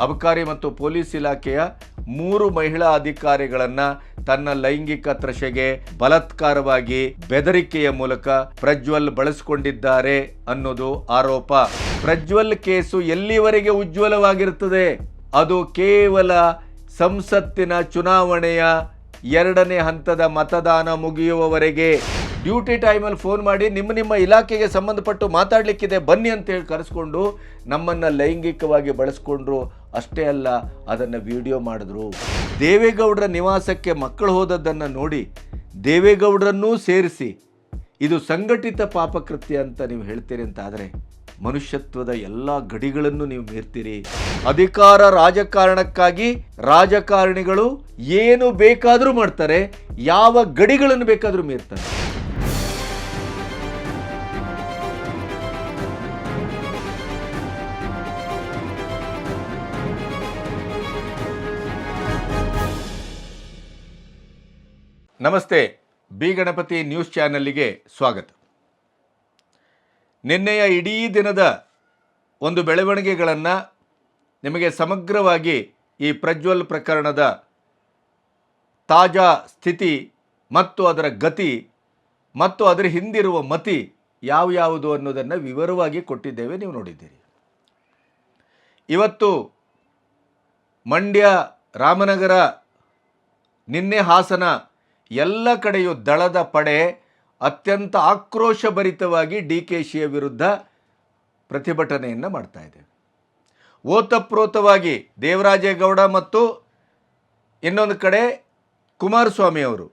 ಅಬಕಾರಿ ಮತ್ತು ಪೊಲೀಸ್ ಇಲಾಖೆಯ 3 ಮಹಿಳಾ ಅಧಿಕಾರಿಗಳನ್ನು ತನ್ನ ಲೈಂಗಿಕ ತೃಷೆಗೆ ಬಲಾತ್ಕಾರವಾಗಿ ಬೆದರಿಕೆಯ ಮೂಲಕ ಪ್ರಜ್ವಲ್ ಬಳಸಿಕೊಂಡಿದ್ದಾರೆ ಅನ್ನೋದು ಆರೋಪ. ಪ್ರಜ್ವಲ್ ಕೇಸು ಎಲ್ಲಿವರೆಗೆ ಉಜ್ವಲವಾಗಿರುತ್ತದೆ? ಅದು ಕೇವಲ ಸಂಸತ್ತಿನ ಚುನಾವಣೆಯ 2ನೇ ಹಂತದ ಮತದಾನ ಮುಗಿಯುವವರೆಗೆ. ಡ್ಯೂಟಿ ಟೈಮಲ್ಲಿ ಫೋನ್ ಮಾಡಿ ನಿಮ್ಮ ಇಲಾಖೆಗೆ ಸಂಬಂಧಪಟ್ಟು ಮಾತಾಡಲಿಕ್ಕಿದೆ ಬನ್ನಿ ಅಂತೇಳಿ ಕರೆಸ್ಕೊಂಡು ನಮ್ಮನ್ನು ಲೈಂಗಿಕವಾಗಿ ಬಳಸ್ಕೊಂಡ್ರು. ಅಷ್ಟೇ ಅಲ್ಲ, ಅದನ್ನು ವಿಡಿಯೋ ಮಾಡಿದ್ರು. ದೇವೇಗೌಡರ ನಿವಾಸಕ್ಕೆ ಮಕ್ಕಳು ಹೋದದ್ದನ್ನು ನೋಡಿ ದೇವೇಗೌಡರನ್ನೂ ಸೇರಿಸಿ ಇದು ಸಂಘಟಿತ ಪಾಪಕೃತ್ಯ ಅಂತ ನೀವು ಹೇಳ್ತೀರಿ ಅಂತ ಆದರೆ ಮನುಷ್ಯತ್ವದ ಎಲ್ಲ ಗಡಿಗಳನ್ನು ನೀವು ಮೀರ್ತೀರಿ. ಅಧಿಕಾರ ರಾಜಕಾರಣಕ್ಕಾಗಿ ರಾಜಕಾರಣಿಗಳು ಏನು ಬೇಕಾದರೂ ಮಾಡ್ತಾರೆ, ಯಾವ ಗಡಿಗಳನ್ನು ಬೇಕಾದರೂ ಮೀರ್ತಾರೆ. ನಮಸ್ತೆ, ಬಿ ಗಣಪತಿ ನ್ಯೂಸ್ ಚಾನಲ್ಗೆ ಸ್ವಾಗತ. ನಿನ್ನೆಯ ಇಡೀ ದಿನದ ಒಂದು ಬೆಳವಣಿಗೆಗಳನ್ನು ನಿಮಗೆ ಸಮಗ್ರವಾಗಿ ಈ ಪ್ರಜ್ವಲ್ ಪ್ರಕರಣದ ತಾಜಾ ಸ್ಥಿತಿ ಮತ್ತು ಅದರ ಗತಿ ಮತ್ತು ಅದರ ಹಿಂದಿರುವ ಮತಿ ಯಾವುದು ಅನ್ನೋದನ್ನು ವಿವರವಾಗಿ ಕೊಟ್ಟಿದ್ದೇವೆ, ನೀವು ನೋಡಿದ್ದೀರಿ. ಇವತ್ತು ಮಂಡ್ಯ, ರಾಮನಗರ, ನಿನ್ನೆ ಹಾಸನ ಎಲ್ಲ ಕಡೆಯೂ ದಳದ ಪಡೆ ಅತ್ಯಂತ ಆಕ್ರೋಶಭರಿತವಾಗಿ DKಶಿಯ ವಿರುದ್ಧ ಪ್ರತಿಭಟನೆಯನ್ನು ಮಾಡ್ತಾ ಇದೆ. ಓತಪ್ರೋತವಾಗಿ ದೇವರಾಜೇಗೌಡ ಮತ್ತು ಇನ್ನೊಂದು ಕಡೆ ಕುಮಾರಸ್ವಾಮಿ ಅವರು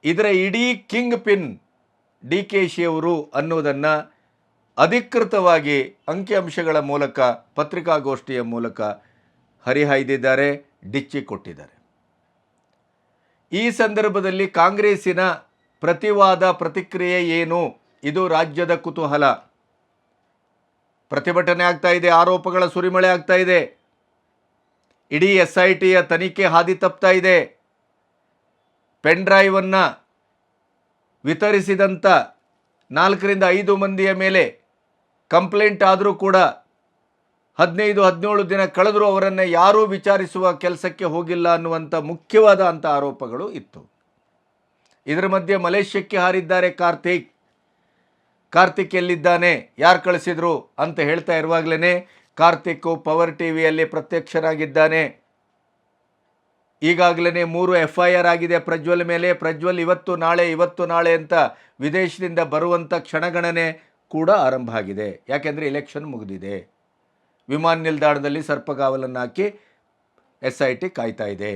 ಇದರ ಇಡೀ ಕಿಂಗ್ ಪಿನ್ DKಶಿಯವರು ಅನ್ನೋದನ್ನು ಅಧಿಕೃತವಾಗಿ ಅಂಕಿಅಂಶಗಳ ಮೂಲಕ, ಪತ್ರಿಕಾಗೋಷ್ಠಿಯ ಮೂಲಕ ಹರಿಹಾಯ್ದಿದ್ದಾರೆ, ಡಿಚ್ಚಿ ಕೊಟ್ಟಿದ್ದಾರೆ. ಈ ಸಂದರ್ಭದಲ್ಲಿ ಕಾಂಗ್ರೆಸ್ಸಿನ ಪ್ರತಿವಾದ, ಪ್ರತಿಕ್ರಿಯೆ ಏನು? ಇದು ರಾಜ್ಯದ ಕುತೂಹಲ. ಪ್ರತಿಭಟನೆ ಆಗ್ತಾ ಇದೆ, ಆರೋಪಗಳ ಸುರಿಮಳೆ ಆಗ್ತಾ ಇದೆ, ಇಡೀ SITಯ ತನಿಖೆ ಹಾದಿ ತಪ್ತಾ ಇದೆ. ಪೆನ್ ಡ್ರೈವನ್ನು ವಿತರಿಸಿದಂಥ 4 ರಿಂದ 5 ಮಂದಿಯ ಮೇಲೆ ಕಂಪ್ಲೇಂಟ್ ಆದರೂ ಕೂಡ 15-17 ದಿನ ಕಳೆದರೂ ಅವರನ್ನು ಯಾರೂ ವಿಚಾರಿಸುವ ಕೆಲಸಕ್ಕೆ ಹೋಗಿಲ್ಲ ಅನ್ನುವಂಥ ಮುಖ್ಯವಾದ ಆರೋಪಗಳು ಇತ್ತು. ಇದರ ಮಧ್ಯೆ ಮಲೇಷ್ಯಾಕ್ಕೆ ಹಾರಿದ್ದಾರೆ ಕಾರ್ತಿಕ್ ಎಲ್ಲಿದ್ದಾನೆ, ಯಾರು ಕಳಿಸಿದ್ರು ಅಂತ ಹೇಳ್ತಾ ಇರುವಾಗಲೇ ಕಾರ್ತಿಕ್ ಪವರ್ ಟಿವಿಯಲ್ಲಿ ಪ್ರತ್ಯಕ್ಷನಾಗಿದ್ದಾನೆ. ಈಗಾಗಲೇ 3 FIR ಆಗಿದೆ ಪ್ರಜ್ವಲ್ ಮೇಲೆ. ಪ್ರಜ್ವಲ್ ಇವತ್ತು ನಾಳೆ ಅಂತ ವಿದೇಶದಿಂದ ಬರುವಂಥ ಕ್ಷಣಗಣನೆ ಕೂಡ ಆರಂಭ ಆಗಿದೆ. ಯಾಕೆಂದರೆ ಎಲೆಕ್ಷನ್ ಮುಗಿದಿದೆ. ವಿಮಾನ ನಿಲ್ದಾಣದಲ್ಲಿ ಸರ್ಪಗಾವಲನ್ನು ಹಾಕಿ SIT ಕಾಯ್ತಾ ಇದೆ.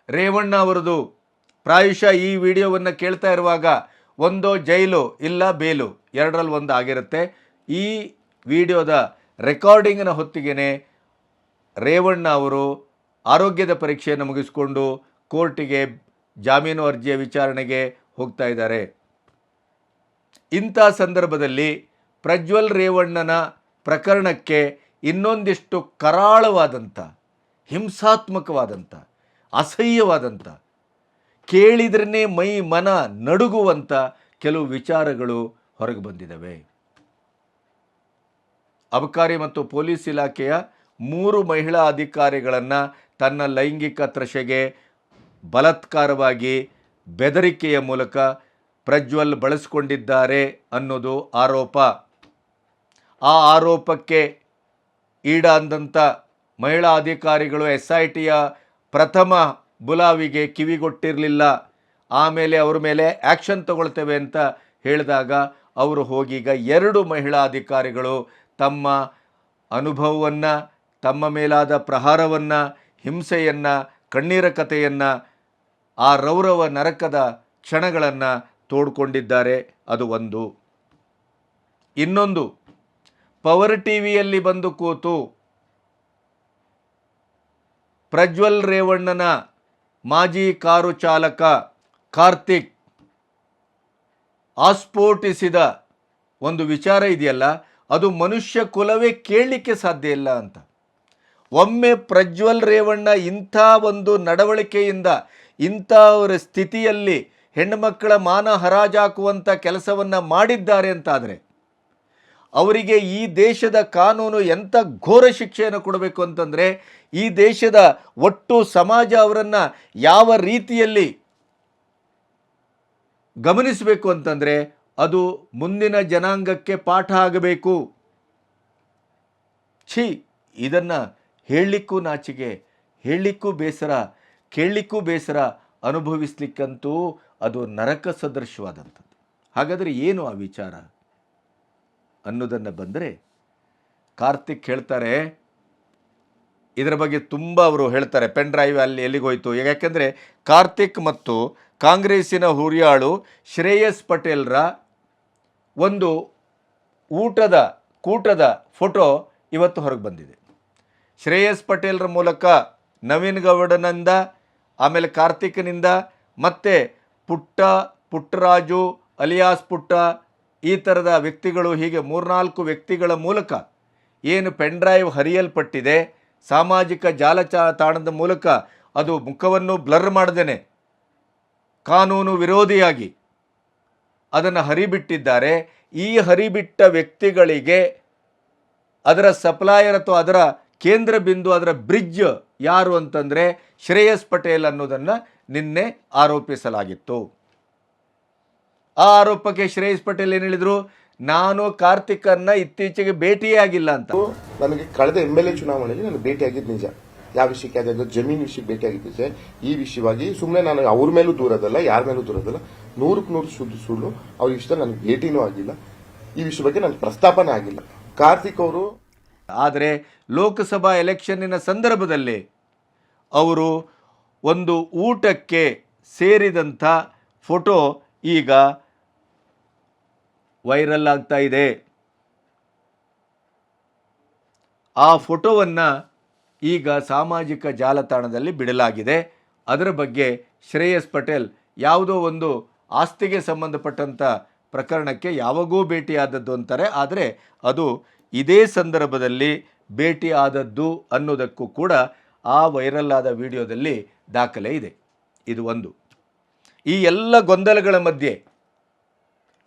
ರೇವಣ್ಣ ಅವರದು ಪ್ರಾಯಶಃ ಈ ವಿಡಿಯೋವನ್ನು ಕೇಳ್ತಾ ಇರುವಾಗ ಒಂದೋ ಜೈಲು ಇಲ್ಲ ಬೇಲು, 2ರಲ್ಲಿ 1 ಆಗಿರುತ್ತೆ. ಈ ವಿಡಿಯೋದ ರೆಕಾರ್ಡಿಂಗಿನ ಹೊತ್ತಿಗೆ ರೇವಣ್ಣ ಅವರು ಆರೋಗ್ಯದ ಪರೀಕ್ಷೆಯನ್ನು ಮುಗಿಸಿಕೊಂಡು ಕೋರ್ಟಿಗೆ ಜಾಮೀನು ಅರ್ಜಿಯ ವಿಚಾರಣೆಗೆ ಹೋಗ್ತಾ ಇದ್ದಾರೆ. ಇಂಥ ಸಂದರ್ಭದಲ್ಲಿ ಪ್ರಜ್ವಲ್ ರೇವಣ್ಣನ ಪ್ರಕರಣಕ್ಕೆ ಇನ್ನೊಂದಿಷ್ಟು ಕರಾಳವಾದಂಥ, ಹಿಂಸಾತ್ಮಕವಾದಂಥ, ಅಸಹ್ಯವಾದಂಥ, ಕೇಳಿದ್ರೇ ಮೈ ಮನ ನಡುಗುವಂಥ ಕೆಲವು ವಿಚಾರಗಳು ಹೊರಗೆ ಬಂದಿದ್ದಾವೆ. ಅಬಕಾರಿ ಮತ್ತು ಪೊಲೀಸ್ ಇಲಾಖೆಯ 3 ಮಹಿಳಾ ಅಧಿಕಾರಿಗಳನ್ನು ತನ್ನ ಲೈಂಗಿಕ ತೃಷೆಗೆ ಬಲಾತ್ಕಾರವಾಗಿ ಬೆದರಿಕೆಯ ಮೂಲಕ ಪ್ರಜ್ವಲ್ ಬಳಸಿಕೊಂಡಿದ್ದಾರೆ ಅನ್ನೋದು ಆರೋಪ. ಆ ಆರೋಪಕ್ಕೆ ಈಡಾದಂಥ ಮಹಿಳಾ ಅಧಿಕಾರಿಗಳು SITಯ ಪ್ರಥಮ ಬುಲಾವಿಗೆ ಕಿವಿಗೊಟ್ಟಿರಲಿಲ್ಲ. ಆಮೇಲೆ ಅವರ ಮೇಲೆ ಆ್ಯಕ್ಷನ್ ತಗೊಳ್ತೇವೆ ಅಂತ ಹೇಳಿದಾಗ ಅವರು ಹೋಗೀಗ 2 ಮಹಿಳಾ ಅಧಿಕಾರಿಗಳು ತಮ್ಮ ಅನುಭವವನ್ನು, ತಮ್ಮ ಮೇಲಾದ ಪ್ರಹಾರವನ್ನು, ಹಿಂಸೆಯನ್ನು, ಕಣ್ಣೀರ ಕಥೆಯನ್ನು, ಆ ರೌರವ ನರಕದ ಕ್ಷಣಗಳನ್ನು ತೋಡ್ಕೊಂಡಿದ್ದಾರೆ. ಅದು ಒಂದು. ಇನ್ನೊಂದು, ಪವರ್ ಟಿವಿಯಲ್ಲಿ ಬಂದು ಕೂತು ಪ್ರಜ್ವಲ್ ರೇವಣ್ಣನ ಮಾಜಿ ಕಾರು ಚಾಲಕ ಕಾರ್ತಿಕ್ ಆಸ್ಫೋಟಿಸಿದ ಒಂದು ವಿಚಾರ ಇದೆಯಲ್ಲ, ಅದು ಮನುಷ್ಯ ಕುಲವೇ ಕೇಳಲಿಕ್ಕೆ ಸಾಧ್ಯ ಇಲ್ಲ ಅಂತ. ಒಮ್ಮೆ ಪ್ರಜ್ವಲ್ ರೇವಣ್ಣ ಇಂಥ ಒಂದು ನಡವಳಿಕೆಯಿಂದ, ಇಂಥ ಸ್ಥಿತಿಯಲ್ಲಿ ಹೆಣ್ಣುಮಕ್ಕಳ ಮಾನ ಹರಾಜಾಕುವಂಥ ಕೆಲಸವನ್ನು ಮಾಡಿದ್ದಾರೆ ಅಂತಾದರೆ ಅವರಿಗೆ ಈ ದೇಶದ ಕಾನೂನು ಎಂಥ ಘೋರ ಶಿಕ್ಷೆಯನ್ನು ಕೊಡಬೇಕು ಅಂತಂದರೆ, ಈ ದೇಶದ ಒಟ್ಟು ಸಮಾಜ ಅವರನ್ನು ಯಾವ ರೀತಿಯಲ್ಲಿ ಗಮನಿಸಬೇಕು ಅಂತಂದರೆ ಅದು ಮುಂದಿನ ಜನಾಂಗಕ್ಕೆ ಪಾಠ ಆಗಬೇಕು. ಇದನ್ನು ಹೇಳಲಿಕ್ಕೂ ನಾಚಿಕೆ, ಹೇಳಲಿಕ್ಕೂ ಬೇಸರ, ಕೇಳಲಿಕ್ಕೂ ಬೇಸರ, ಅನುಭವಿಸ್ಲಿಕ್ಕಂತೂ ಅದು ನರಕ ಸದೃಶವಾದಂಥದ್ದು. ಹಾಗಾದರೆ ಏನು ಆ ವಿಚಾರ ಅನ್ನೋದನ್ನು ಬಂದರೆ, ಕಾರ್ತಿಕ್ ಹೇಳ್ತಾರೆ, ಇದರ ಬಗ್ಗೆ ತುಂಬ ಅವರು ಹೇಳ್ತಾರೆ. ಪೆನ್ ಡ್ರೈವ್ ಅಲ್ಲಿ ಎಲ್ಲಿಗೋಯ್ತು, ಯಾಕೆಂದರೆ ಕಾರ್ತಿಕ್ ಮತ್ತು ಕಾಂಗ್ರೆಸ್ಸಿನ ಹುರಿಯಾಳು ಶ್ರೇಯಸ್ ಪಟೇಲ್ರ ಒಂದು ಕೂಟದ ಫೋಟೋ ಇವತ್ತು ಹೊರಗೆ ಬಂದಿದೆ. ಶ್ರೇಯಸ್ ಪಟೇಲ್ರ ಮೂಲಕ ನವೀನ್ ಗೌಡನಿಂದ, ಆಮೇಲೆ ಕಾರ್ತಿಕ್ನಿಂದ, ಮತ್ತು ಪುಟ್ಟರಾಜು ಅಲಿಯಾಸ್ ಪುಟ್ಟ, ಈ ಥರದ ವ್ಯಕ್ತಿಗಳು, ಹೀಗೆ 3-4 ವ್ಯಕ್ತಿಗಳ ಮೂಲಕ ಏನು ಪೆನ್ ಡ್ರೈವ್ ಹರಿಯಲ್ಪಟ್ಟಿದೆ, ಸಾಮಾಜಿಕ ಜಾಲತಾಣದ ಮೂಲಕ ಅದು ಮುಖವನ್ನು ಬ್ಲರ್ ಮಾಡದೇನೆ ಕಾನೂನು ವಿರೋಧಿಯಾಗಿ ಅದನ್ನು ಹರಿಬಿಟ್ಟಿದ್ದಾರೆ. ಈ ಹರಿಬಿಟ್ಟ ವ್ಯಕ್ತಿಗಳಿಗೆ ಅದರ ಸಪ್ಲೈಯರ್ ಅಥವಾ ಅದರ ಕೇಂದ್ರ ಬಿಂದು, ಅದರ ಬ್ರಿಡ್ಜ್ ಯಾರು ಅಂತಂದರೆ ಶ್ರೇಯಸ್ ಪಟೇಲ್ ಅನ್ನೋದನ್ನು ನಿನ್ನೆ ಆರೋಪಿಸಲಾಗಿತ್ತು. ಆ ಆರೋಪಕ್ಕೆ ಶ್ರೇಯಸ್ ಪಟೇಲ್ ಏನು ಹೇಳಿದರು, ನಾನು ಕಾರ್ತಿಕನ್ನ ಇತ್ತೀಚೆಗೆ ಭೇಟಿಯೇ ಆಗಿಲ್ಲ ಅಂತ. ನನಗೆ ಕಳೆದ MLA ಚುನಾವಣೆಯಲ್ಲಿ ನಾನು ಭೇಟಿಯಾಗಿದ್ದು ನಿಜ. ಯಾವ ವಿಷಯಕ್ಕೆ ಅದೇ ಜಮೀನು ವಿಷಯಕ್ಕೆ ಭೇಟಿಯಾಗಿದ್ದೆ. ಈ ವಿಷಯವಾಗಿ ಸುಮ್ಮನೆ ನಾನು ಅವ್ರ ಮೇಲೂ ದೂರದಲ್ಲ, ಯಾರ ಮೇಲೂ ದೂರದಲ್ಲ, 100% ಸುಳ್ಳು. ಅವ್ರ ಇಷ್ಟ ನನಗೆ ಭೇಟಿನೂ ಆಗಿಲ್ಲ, ಈ ವಿಷಯ ಬಗ್ಗೆ ನನ್ನ ಪ್ರಸ್ತಾಪನೆ ಆಗಿಲ್ಲ. ಕಾರ್ತಿಕ್ ಅವರು ಆದರೆ ಲೋಕಸಭಾ ಎಲೆಕ್ಷನ್ನಿನ ಸಂದರ್ಭದಲ್ಲಿ ಅವರು ಒಂದು ಊಟಕ್ಕೆ ಸೇರಿದಂಥ ಫೋಟೋ ಈಗ ವೈರಲ್ ಆಗ್ತಾ ಇದೆ. ಆ ಫೋಟೋವನ್ನು ಈಗ ಸಾಮಾಜಿಕ ಜಾಲತಾಣದಲ್ಲಿ ಬಿಡಲಾಗಿದೆ. ಅದರ ಬಗ್ಗೆ ಶ್ರೇಯಸ್ ಪಟೇಲ್ ಯಾವುದೋ ಒಂದು ಆಸ್ತಿಗೆ ಸಂಬಂಧಪಟ್ಟಂಥ ಪ್ರಕರಣಕ್ಕೆ ಯಾವಾಗೂ ಭೇಟಿಯಾದದ್ದು ಅಂತಾರೆ, ಆದರೆ ಅದು ಇದೇ ಸಂದರ್ಭದಲ್ಲಿ ಭೇಟಿ ಆದದ್ದು ಅನ್ನೋದಕ್ಕೂ ಕೂಡ ಆ ವೈರಲ್ ಆದ ವಿಡಿಯೋದಲ್ಲಿ ದಾಖಲೆ ಇದೆ. ಇದು ಒಂದು. ಈ ಎಲ್ಲ ಗೊಂದಲಗಳ ಮಧ್ಯೆ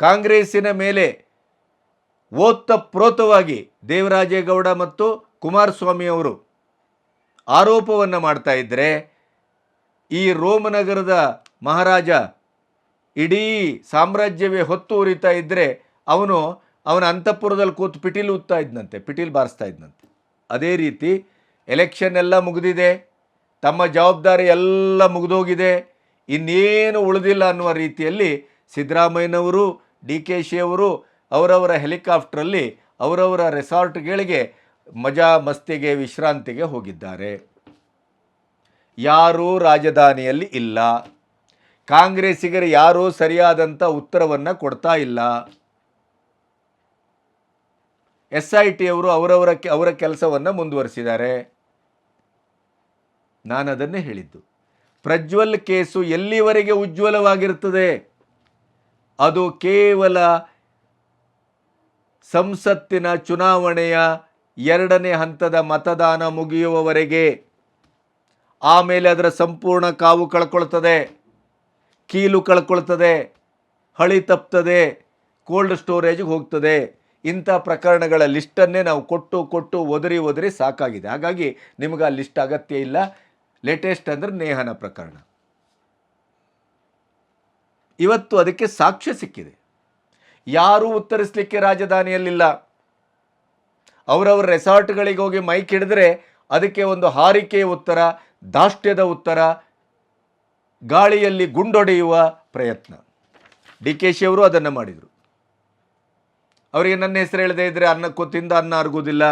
ಕಾಂಗ್ರೆಸ್ಸಿನ ಮೇಲೆ ಓತಪ್ರೋತವಾಗಿ ದೇವರಾಜೇಗೌಡ ಮತ್ತು ಕುಮಾರಸ್ವಾಮಿ ಅವರು ಆರೋಪವನ್ನು ಮಾಡ್ತಾ ಇದ್ದರೆ, ಈ ರೋಮನಗರದ ಮಹಾರಾಜ ಇಡೀ ಸಾಮ್ರಾಜ್ಯವೇ ಹೊತ್ತು ಉರಿತಾ ಇದ್ದರೆ ಅವನ ಅಂತಃಪುರದಲ್ಲಿ ಕೂತು ಪಿಟೀಲ್ ಬಾರಿಸ್ತಾ ಇದ್ನಂತೆ. ಅದೇ ರೀತಿ ಎಲೆಕ್ಷನ್ ಎಲ್ಲ ಮುಗಿದಿದೆ, ತಮ್ಮ ಜವಾಬ್ದಾರಿ ಎಲ್ಲ ಮುಗಿದೋಗಿದೆ, ಇನ್ನೇನು ಉಳಿದಿಲ್ಲ ಅನ್ನುವ ರೀತಿಯಲ್ಲಿ ಸಿದ್ದರಾಮಯ್ಯನವರು, DK ಅವರು ಅವರವರ ಹೆಲಿಕಾಪ್ಟ್ರಲ್ಲಿ ಅವರವರ ರೆಸಾರ್ಟ್ಗಳಿಗೆ ಮಜಾ ಮಸ್ತಿಗೆ ವಿಶ್ರಾಂತಿಗೆ ಹೋಗಿದ್ದಾರೆ. ಯಾರೂ ರಾಜಧಾನಿಯಲ್ಲಿ ಇಲ್ಲ. ಕಾಂಗ್ರೆಸ್ಸಿಗರು ಯಾರೂ ಸರಿಯಾದಂಥ ಉತ್ತರವನ್ನು ಕೊಡ್ತಾ ಇಲ್ಲ. SIT ಅವರು ಅವರ ಕೆಲಸವನ್ನು ಮುಂದುವರಿಸಿದ್ದಾರೆ. ನಾನು ಅದನ್ನೇ ಹೇಳಿದ್ದು, ಪ್ರಜ್ವಲ್ ಕೇಸು ಎಲ್ಲಿವರೆಗೆ ಉಜ್ವಲವಾಗಿರುತ್ತದೆ, ಅದು ಕೇವಲ ಸಂಸತ್ತಿನ ಚುನಾವಣೆಯ 2ನೇ ಹಂತದ ಮತದಾನ ಮುಗಿಯುವವರೆಗೆ. ಆಮೇಲೆ ಅದರ ಸಂಪೂರ್ಣ ಕಾವು ಕಳ್ಕೊಳ್ತದೆ, ಕೀಲು ಕಳ್ಕೊಳ್ತದೆ, ಹಳಿ ತಪ್ತದೆ, ಕೋಲ್ಡ್ ಸ್ಟೋರೇಜ್ಗೆ ಹೋಗ್ತದೆ. ಇಂಥ ಪ್ರಕರಣಗಳ ಲಿಸ್ಟನ್ನೇ ನಾವು ಕೊಟ್ಟು ಒದರಿ ಸಾಕಾಗಿದೆ. ಹಾಗಾಗಿ ನಿಮಗೆ ಆ ಲಿಸ್ಟ್ ಅಗತ್ಯ ಇಲ್ಲ. ಲೇಟೆಸ್ಟ್ ಅಂದರೆ ನೇಹನ ಪ್ರಕರಣ. ಇವತ್ತು ಅದಕ್ಕೆ ಸಾಕ್ಷ್ಯ ಸಿಕ್ಕಿದೆ. ಯಾರೂ ಉತ್ತರಿಸಲಿಕ್ಕೆ ರಾಜಧಾನಿಯಲ್ಲಿಲ್ಲ. ಅವರವರ ರೆಸಾರ್ಟ್ಗಳಿಗೆ ಹೋಗಿ ಮೈಕ್ ಹಿಡಿದ್ರೆ ಅದಕ್ಕೆ ಒಂದು ಹಾರಿಕೆಯ ಉತ್ತರ, ದಾಷ್ಟ್ಯದ ಉತ್ತರ, ಗಾಳಿಯಲ್ಲಿ ಗುಂಡೊಡೆಯುವ ಪ್ರಯತ್ನ. DK ಅವರು ಅದನ್ನು ಮಾಡಿದರು. ಅವರಿಗೆ ನನ್ನ ಹೆಸರು ಹೇಳದೇ ಇದ್ದರೆ ತಿಂದ ಅನ್ನ ಅರ್ಗೋದಿಲ್ಲ,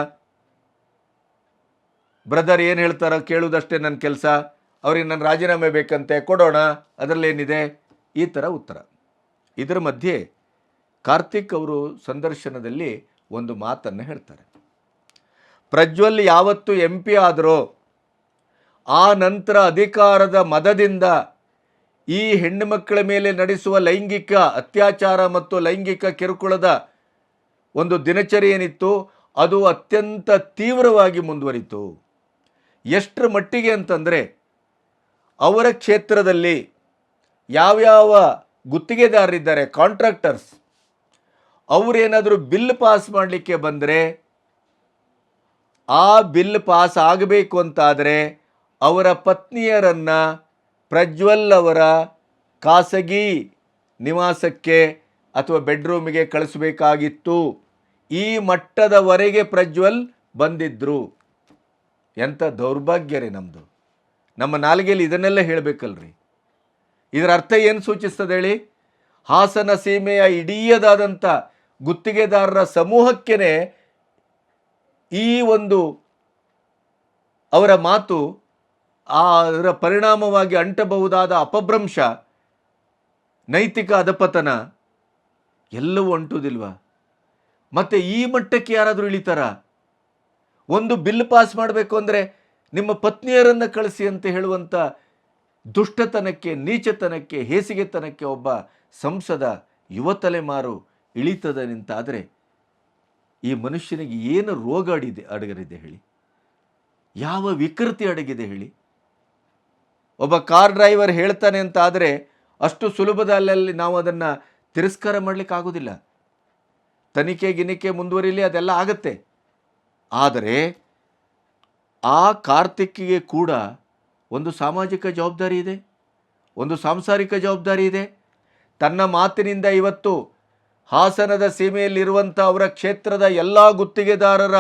ಬ್ರದರ್ ಏನು ಹೇಳ್ತಾರೋ ಕೇಳುವುದಷ್ಟೇ ನನ್ನ ಕೆಲಸ, ಅವ್ರಿಗೆ ನನ್ನ ರಾಜೀನಾಮೆ ಬೇಕಂತೆ, ಕೊಡೋಣ, ಅದರಲ್ಲೇನಿದೆ, ಈ ಥರ ಉತ್ತರ. ಇದರ ಮಧ್ಯೆ ಕಾರ್ತಿಕ್ ಅವರು ಸಂದರ್ಶನದಲ್ಲಿ ಒಂದು ಮಾತನ್ನು ಹೇಳ್ತಾರೆ. ಪ್ರಜ್ವಲ್ ಯಾವತ್ತು MP ಆದರೋ ಆ ನಂತರ ಅಧಿಕಾರದ ಮದದಿಂದ ಈ ಹೆಣ್ಣು ಮಕ್ಕಳ ಮೇಲೆ ನಡೆಸುವ ಲೈಂಗಿಕ ಅತ್ಯಾಚಾರ ಮತ್ತು ಲೈಂಗಿಕ ಕಿರುಕುಳದ ಒಂದು ದಿನಚರಿ ಏನಿತ್ತು ಅದು ಅತ್ಯಂತ ತೀವ್ರವಾಗಿ ಮುಂದುವರಿತು. ಎಷ್ಟರ ಮಟ್ಟಿಗೆ ಅಂತಂದರೆ ಅವರ ಕ್ಷೇತ್ರದಲ್ಲಿ ಯಾವ್ಯಾವ ಗುತ್ತಿಗೆದಾರರಿದ್ದಾರೆ, ಕಾಂಟ್ರಾಕ್ಟರ್ಸ್, ಅವರೇನಾದರೂ ಬಿಲ್ ಪಾಸ್ ಮಾಡಲಿಕ್ಕೆ ಬಂದರೆ ಆ ಬಿಲ್ ಪಾಸ್ ಆಗಬೇಕು ಅಂತಾದರೆ ಅವರ ಪತ್ನಿಯರನ್ನು ಪ್ರಜ್ವಲ್ ಅವರ ಖಾಸಗಿ ನಿವಾಸಕ್ಕೆ ಅಥವಾ ಬೆಡ್ರೂಮಿಗೆ ಕಳಿಸಬೇಕಾಗಿತ್ತು. ಈ ಮಟ್ಟದವರೆಗೆ ಪ್ರಜ್ವಲ್ ಬಂದಿದ್ದರು. ಎಂಥ ದೌರ್ಭಾಗ್ಯ ರೀ ನಮ್ಮದು. ನಮ್ಮ ನಾಲಿಗೆಯಲ್ಲಿ ಇದನ್ನೆಲ್ಲ ಹೇಳಬೇಕಲ್ರಿ. ಇದರ ಅರ್ಥ ಏನು ಸೂಚಿಸ್ತದೆ ಹೇಳಿ? ಹಾಸನ ಸೀಮೆಯ ಇಡೀಯದಾದಂಥ ಗುತ್ತಿಗೆದಾರರ ಸಮೂಹಕ್ಕೇ ಈ ಒಂದು ಅವರ ಮಾತು ಅದರ ಪರಿಣಾಮವಾಗಿ ಅಂಟಬಹುದಾದ ಅಪಭ್ರಂಶ, ನೈತಿಕ ಅಧಪತನ ಎಲ್ಲವೂ ಅಂಟುವುದಿಲ್ವಾ? ಮತ್ತು ಈ ಮಟ್ಟಕ್ಕೆ ಯಾರಾದರೂ ಇಳಿತಾರ? ಒಂದು ಬಿಲ್ ಪಾಸ್ ಮಾಡಬೇಕು ಅಂದರೆ ನಿಮ್ಮ ಪತ್ನಿಯರನ್ನು ಕಳಿಸಿ ಅಂತ ಹೇಳುವಂಥ ದುಷ್ಟತನಕ್ಕೆ, ನೀಚತನಕ್ಕೆ, ಹೇಸಿಗೆತನಕ್ಕೆ ಒಬ್ಬ ಸಂಸದ ಯುವ ತಲೆಮಾರು ಇಳಿತದೆ ನಿಂತಾದರೆ ಈ ಮನುಷ್ಯನಿಗೆ ಏನು ರೋಗ ಅಡಗರಿದೆ ಹೇಳಿ? ಯಾವ ವಿಕೃತಿ ಅಡಗಿದೆ ಹೇಳಿ? ಒಬ್ಬ ಕಾರ್ ಡ್ರೈವರ್ ಹೇಳ್ತಾನೆ ಅಂತ ಆದರೆ ಅಷ್ಟು ಸುಲಭದಲ್ಲಿ ನಾವು ಅದನ್ನು ತಿರಸ್ಕಾರ ಮಾಡಲಿಕ್ಕೆ ಆಗೋದಿಲ್ಲ. ತನಿಖೆ ಮುಂದುವರಿಲಿ, ಅದೆಲ್ಲ ಆಗತ್ತೆ. ಆದರೆ ಆ ಕಾರ್ತಿಕ್ಕಿಗೆ ಕೂಡ ಒಂದು ಸಾಮಾಜಿಕ ಜವಾಬ್ದಾರಿ ಇದೆ, ಒಂದು ಸಾಂಸಾರಿಕ ಜವಾಬ್ದಾರಿ ಇದೆ. ತನ್ನ ಮಾತಿನಿಂದ ಇವತ್ತು ಹಾಸನದ ಸೀಮೆಯಲ್ಲಿರುವಂಥ ಅವರ ಕ್ಷೇತ್ರದ ಎಲ್ಲ ಗುತ್ತಿಗೆದಾರರ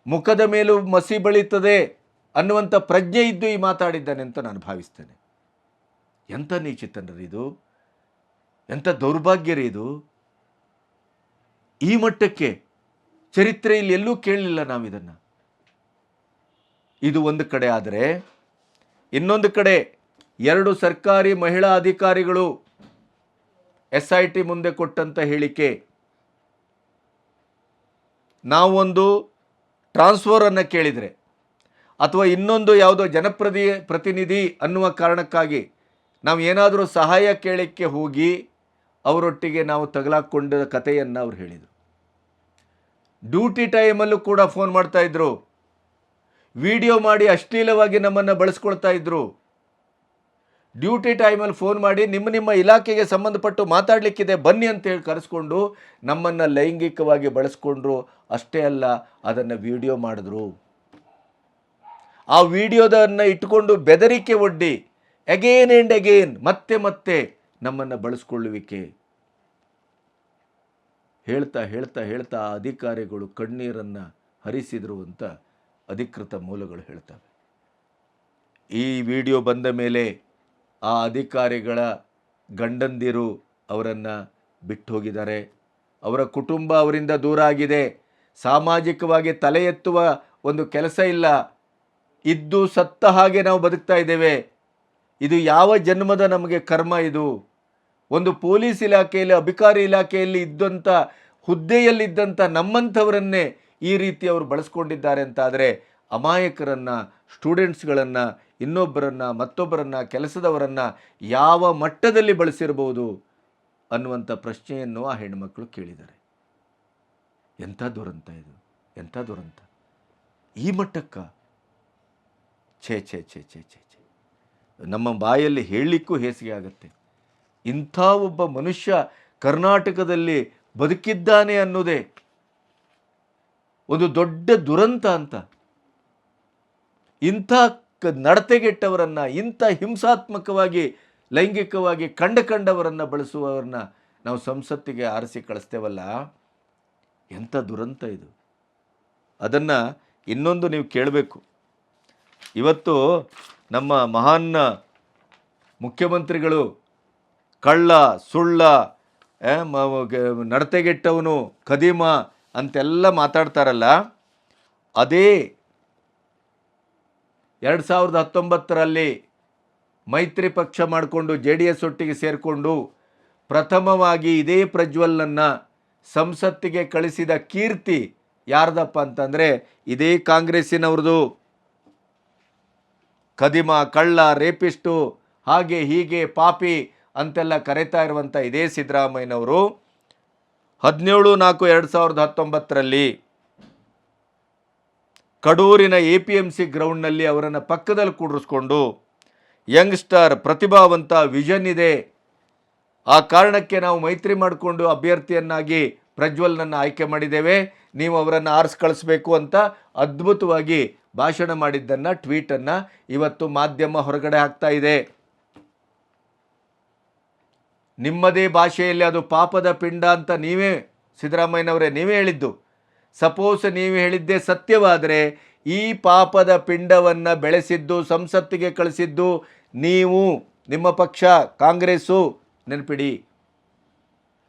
ಮುಖದ ಮೇಲೂ ಮಸಿ ಬಳಿತದೆ ಅನ್ನುವಂಥ ಪ್ರಜ್ಞೆ ಇದ್ದು ಈ ಮಾತಾಡಿದ್ದಾನೆ ಅಂತ ನಾನು ಭಾವಿಸ್ತೇನೆ. ಎಂಥ ನೀಚಿತನರಿ ಇದು, ಎಂಥ ದೌರ್ಭಾಗ್ಯ ರೀ ಇದು. ಈ ಮಟ್ಟಕ್ಕೆ ಚರಿತ್ರೆಯಲ್ಲಿ ಎಲ್ಲೂ ಕೇಳಲಿಲ್ಲ ನಾವಿದನ್ನು. ಇದು ಒಂದು ಕಡೆ ಆದರೆ, ಇನ್ನೊಂದು ಕಡೆ 2 ಸರ್ಕಾರಿ ಮಹಿಳಾ ಅಧಿಕಾರಿಗಳು SIT ಮುಂದೆ ಕೊಟ್ಟಂಥ ಹೇಳಿಕೆ, ನಾವೊಂದು ಟ್ರಾನ್ಸ್ಫರನ್ನು ಕೇಳಿದರೆ ಅಥವಾ ಇನ್ನೊಂದು ಯಾವುದೋ ಪ್ರತಿನಿಧಿ ಅನ್ನುವ ಕಾರಣಕ್ಕಾಗಿ ನಾವು ಏನಾದರೂ ಸಹಾಯ ಕೇಳಕ್ಕೆ ಹೋಗಿ ಅವರೊಟ್ಟಿಗೆ ನಾವು ತಗಲಾಕೊಂಡ ಕಥೆಯನ್ನು ಅವ್ರು ಹೇಳಿದರು. ಡ್ಯೂಟಿ ಟೈಮಲ್ಲೂ ಕೂಡ ಫೋನ್ ಮಾಡ್ತಾಯಿದ್ರು, ವಿಡಿಯೋ ಮಾಡಿ ಅಶ್ಲೀಲವಾಗಿ ನಮ್ಮನ್ನು ಬಳಸ್ಕೊಳ್ತಾ ಇದ್ರು. ಡ್ಯೂಟಿ ಟೈಮಲ್ಲಿ ಫೋನ್ ಮಾಡಿ ನಿಮ್ಮ ಇಲಾಖೆಗೆ ಸಂಬಂಧಪಟ್ಟು ಮಾತಾಡಲಿಕ್ಕಿದೆ ಬನ್ನಿ ಅಂತೇಳಿ ಕರೆಸ್ಕೊಂಡು ನಮ್ಮನ್ನು ಲೈಂಗಿಕವಾಗಿ ಬಳಸ್ಕೊಂಡ್ರು. ಅಷ್ಟೇ ಅಲ್ಲ, ಅದನ್ನು ವಿಡಿಯೋ ಮಾಡಿದ್ರು. ಆ ವಿಡಿಯೋದನ್ನು ಇಟ್ಕೊಂಡು ಬೆದರಿಕೆ ಒಡ್ಡಿ ಅಗೇನ್ ಆ್ಯಂಡ್ ಅಗೇನ್ ಮತ್ತೆ ಮತ್ತೆ ನಮ್ಮನ್ನು ಬಳಸ್ಕೊಳ್ಳುವಿಕೆ. ಹೇಳ್ತಾ ಹೇಳ್ತಾ ಹೇಳ್ತಾ ಅಧಿಕಾರಿಗಳು ಕಣ್ಣೀರನ್ನು ಹರಿಸಿದ್ರು ಅಂತ ಅಧಿಕೃತ ಮೂಲಗಳು ಹೇಳ್ತವೆ. ಈ ವಿಡಿಯೋ ಬಂದ ಮೇಲೆ ಆ ಅಧಿಕಾರಿಗಳ ಗಂಡಂದಿರು ಅವರನ್ನು ಬಿಟ್ಟು ಹೋಗಿದ್ದಾರೆ. ಅವರ ಕುಟುಂಬ ಅವರಿಂದ ದೂರ ಆಗಿದೆ. ಸಾಮಾಜಿಕವಾಗಿ ತಲೆ ಎತ್ತುವ ಒಂದು ಕೆಲಸ ಇಲ್ಲ. ಇದ್ದು ಸತ್ತ ಹಾಗೆ ನಾವು ಬದುಕ್ತಾ ಇದ್ದೇವೆ. ಇದು ಯಾವ ಜನ್ಮದ ನಮಗೆ ಕರ್ಮ ಇದು? ಒಂದು ಪೊಲೀಸ್ ಇಲಾಖೆಯಲ್ಲಿ, ಅಧಿಕಾರಿ ಇಲಾಖೆಯಲ್ಲಿ ಇದ್ದಂಥ ಹುದ್ದೆಯಲ್ಲಿದ್ದಂಥ ನಮ್ಮಂಥವರನ್ನೇ ಈ ರೀತಿ ಅವರು ಬಳಸ್ಕೊಂಡಿದ್ದಾರೆ ಅಂತಾದರೆ ಅಮಾಯಕರನ್ನು, ಸ್ಟೂಡೆಂಟ್ಸ್ಗಳನ್ನು, ಇನ್ನೊಬ್ಬರನ್ನು, ಮತ್ತೊಬ್ಬರನ್ನು, ಕೆಲಸದವರನ್ನು ಯಾವ ಮಟ್ಟದಲ್ಲಿ ಬಳಸಿರ್ಬೋದು ಅನ್ನುವಂಥ ಪ್ರಶ್ನೆಯನ್ನು ಆ ಹೆಣ್ಣುಮಕ್ಕಳು ಕೇಳಿದ್ದಾರೆ. ಎಂಥ ದುರಂತ ಇದು, ಎಂಥ ದುರಂತ! ಈ ಮಟ್ಟಕ್ಕ ಛೇ ಛೇ ಛೇ ಛೇ ಛೇ ಛೇ ನಮ್ಮ ಬಾಯಲ್ಲಿ ಹೇಳಲಿಕ್ಕೂ ಹೇಸಿಗೆ ಆಗುತ್ತೆ. ಇಂಥ ಒಬ್ಬ ಮನುಷ್ಯ ಕರ್ನಾಟಕದಲ್ಲಿ ಬದುಕಿದ್ದಾನೆ ಅನ್ನೋದೇ ಒಂದು ದೊಡ್ಡ ದುರಂತ ಅಂತ. ಇಂಥ ನಡತೆಗೆಟ್ಟವರನ್ನು, ಇಂಥ ಹಿಂಸಾತ್ಮಕವಾಗಿ ಲೈಂಗಿಕವಾಗಿ ಕಂಡವರನ್ನು ಬಳಸುವವರನ್ನ ನಾವು ಸಂಸತ್ತಿಗೆ ಆರಿಸಿ ಕಳಿಸ್ತೇವಲ್ಲ, ಎಂಥ ದುರಂತ ಇದು. ಅದನ್ನು ಇನ್ನೊಂದು ನೀವು ಕೇಳಬೇಕು. ಇವತ್ತು ನಮ್ಮ ಮಹಾನ್ ಮುಖ್ಯಮಂತ್ರಿಗಳು ಕಳ್ಳ, ಸುಳ್ಳ, ನಡತೆಗೆಟ್ಟವನು, ಖದೀಮ ಅಂತೆಲ್ಲ ಮಾತಾಡ್ತಾರಲ್ಲ, ಅದೇ 2019ರಲ್ಲಿ ಮೈತ್ರಿ ಪಕ್ಷ ಮಾಡಿಕೊಂಡು JDS ಒಟ್ಟಿಗೆ ಸೇರಿಕೊಂಡು ಪ್ರಥಮವಾಗಿ ಇದೇ ಪ್ರಜ್ವಲ್ನನ್ನು ಸಂಸತ್ತಿಗೆ ಕಳಿಸಿದ ಕೀರ್ತಿ ಯಾರ್ದಪ್ಪ ಅಂತಂದರೆ ಇದೇ ಕಾಂಗ್ರೆಸ್ಸಿನವ್ರದು. ಖದೀಮ, ಕಳ್ಳ, ರೇಪಿಸ್ಟು, ಹಾಗೆ ಹೀಗೆ ಪಾಪಿ ಅಂತೆಲ್ಲ ಕರೆತಾ ಇರುವಂಥ ಇದೇ ಸಿದ್ದರಾಮಯ್ಯನವರು 17/4/2019ರಲ್ಲಿ ಕಡೂರಿನ APMC ಗ್ರೌಂಡ್ನಲ್ಲಿ ಅವರನ್ನು ಪಕ್ಕದಲ್ಲಿ ಕೂಡಿಸ್ಕೊಂಡು ಯಂಗ್ಸ್ಟರ್, ಪ್ರತಿಭಾವಂತ, ವಿಷನ್ ಇದೆ, ಆ ಕಾರಣಕ್ಕೆ ನಾವು ಮೈತ್ರಿ ಮಾಡಿಕೊಂಡು ಅಭ್ಯರ್ಥಿಯನ್ನಾಗಿ ಪ್ರಜ್ವಲ್ನನ್ನು ಆಯ್ಕೆ ಮಾಡಿದ್ದೇವೆ, ನೀವು ಅವರನ್ನು ಆರಿಸಿ ಕಳಿಸ್ಬೇಕು ಅಂತ ಅದ್ಭುತವಾಗಿ ಭಾಷಣ ಮಾಡಿದ್ದನ್ನು, ಟ್ವೀಟನ್ನು ಇವತ್ತು ಮಾಧ್ಯಮ ಹೊರಗಡೆ ಹಾಕ್ತಾ ಇದೆ. ನಿಮ್ಮದೇ ಭಾಷೆಯಲ್ಲಿ ಅದು ಪಾಪದ ಪಿಂಡ ಅಂತ ನೀವೇ ಸಿದ್ದರಾಮಯ್ಯನವರೇ ನೀವೇ ಹೇಳಿದ್ದು. ಸಪೋಸ್ ನೀವು ಹೇಳಿದ್ದೇ ಸತ್ಯವಾದರೆ ಈ ಪಾಪದ ಪಿಂಡವನ್ನು ಬೆಳೆಸಿದ್ದು, ಸಂಸತ್ತಿಗೆ ಕಳಿಸಿದ್ದು ನೀವು, ನಿಮ್ಮ ಪಕ್ಷ ಕಾಂಗ್ರೆಸ್ಸು, ನೆನಪಿಡಿ.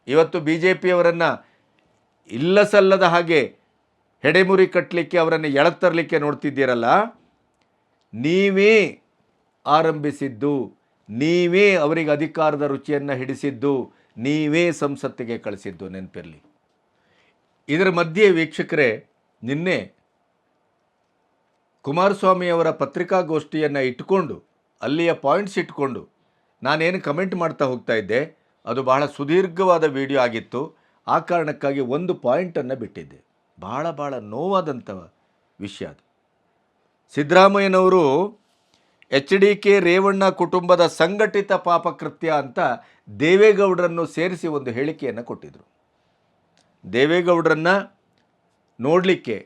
ಇವತ್ತು BJPಯವರನ್ನು ಇಲ್ಲಸಲ್ಲದ ಹಾಗೆ ಹೆಡೆಮುರಿ ಕಟ್ಟಲಿಕ್ಕೆ, ಅವರನ್ನು ಎಳತರಲಿಕ್ಕೆ ನೋಡ್ತಿದ್ದೀರಲ್ಲ, ನೀವೇ ಆರಂಭಿಸಿದ್ದು, ನೀವೇ ಅವರಿಗೆ ಅಧಿಕಾರದ ರುಚಿಯನ್ನು ಹಿಡಿಸಿದ್ದು, ನೀವೇ ಸಂಸತ್ತಿಗೆ ಕಳಿಸಿದ್ದು, ನೆನಪಿರಲಿ. ಇದರ ಮಧ್ಯೆ ವೀಕ್ಷಕರೇ, ನಿನ್ನೆ ಕುಮಾರಸ್ವಾಮಿಯವರ ಪತ್ರಿಕಾಗೋಷ್ಠಿಯನ್ನು ಇಟ್ಕೊಂಡು, ಅಲ್ಲಿಯ ಪಾಯಿಂಟ್ಸ್ ಇಟ್ಕೊಂಡು ನಾನೇನು ಕಮೆಂಟ್ ಮಾಡ್ತಾ ಹೋಗ್ತಾ ಇದ್ದೆ, ಅದು ಬಹಳ ಸುದೀರ್ಘವಾದ ವಿಡಿಯೋ ಆಗಿತ್ತು. ಆ ಕಾರಣಕ್ಕಾಗಿ ಒಂದು ಪಾಯಿಂಟನ್ನು ಬಿಟ್ಟಿದ್ದೆ. ಭಾಳ ನೋವಾದಂಥ ವಿಷಯ ಅದು. ಸಿದ್ದರಾಮಯ್ಯನವರು HDK ರೇವಣ್ಣ ಕುಟುಂಬದ ಸಂಘಟಿತ ಪಾಪಕೃತ್ಯ ಅಂತ ದೇವೇಗೌಡರನ್ನು ಸೇರಿಸಿ ಒಂದು ಹೇಳಿಕೆಯನ್ನು ಕೊಟ್ಟಿದ್ದರು. ದೇವೇಗೌಡರನ್ನು ನೋಡಲಿಕ್ಕೆ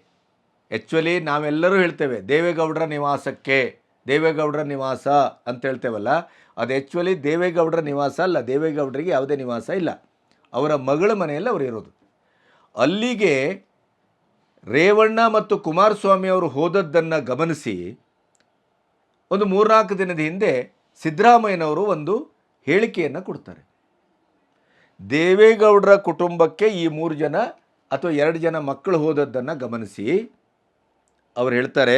ಆ್ಯಕ್ಚುಲಿ ನಾವೆಲ್ಲರೂ ಹೇಳ್ತೇವೆ ದೇವೇಗೌಡರ ನಿವಾಸಕ್ಕೆ, ದೇವೇಗೌಡರ ನಿವಾಸ ಅಂತ ಹೇಳ್ತೇವಲ್ಲ, ಅದು ಆ್ಯಕ್ಚುಲಿ ದೇವೇಗೌಡರ ನಿವಾಸ ಅಲ್ಲ. ದೇವೇಗೌಡರಿಗೆ ಯಾವುದೇ ನಿವಾಸ ಇಲ್ಲ, ಅವರ ಮಗಳ ಮನೆಯಲ್ಲಿ ಅವರು ಇರೋದು. ಅಲ್ಲಿಗೆ ರೇವಣ್ಣ ಮತ್ತು ಕುಮಾರಸ್ವಾಮಿ ಅವರು ಹೋದದ್ದನ್ನು ಗಮನಿಸಿ ಒಂದು 3-4 ದಿನದ ಹಿಂದೆ ಸಿದ್ದರಾಮಯ್ಯನವರು ಒಂದು ಹೇಳಿಕೆಯನ್ನು ಕೊಡ್ತಾರೆ. ದೇವೇಗೌಡರ ಕುಟುಂಬಕ್ಕೆ ಈ 3 ಜನ ಅಥವಾ 2 ಜನ ಮಕ್ಕಳು ಹೋದದ್ದನ್ನು ಗಮನಿಸಿ ಅವರು ಹೇಳ್ತಾರೆ,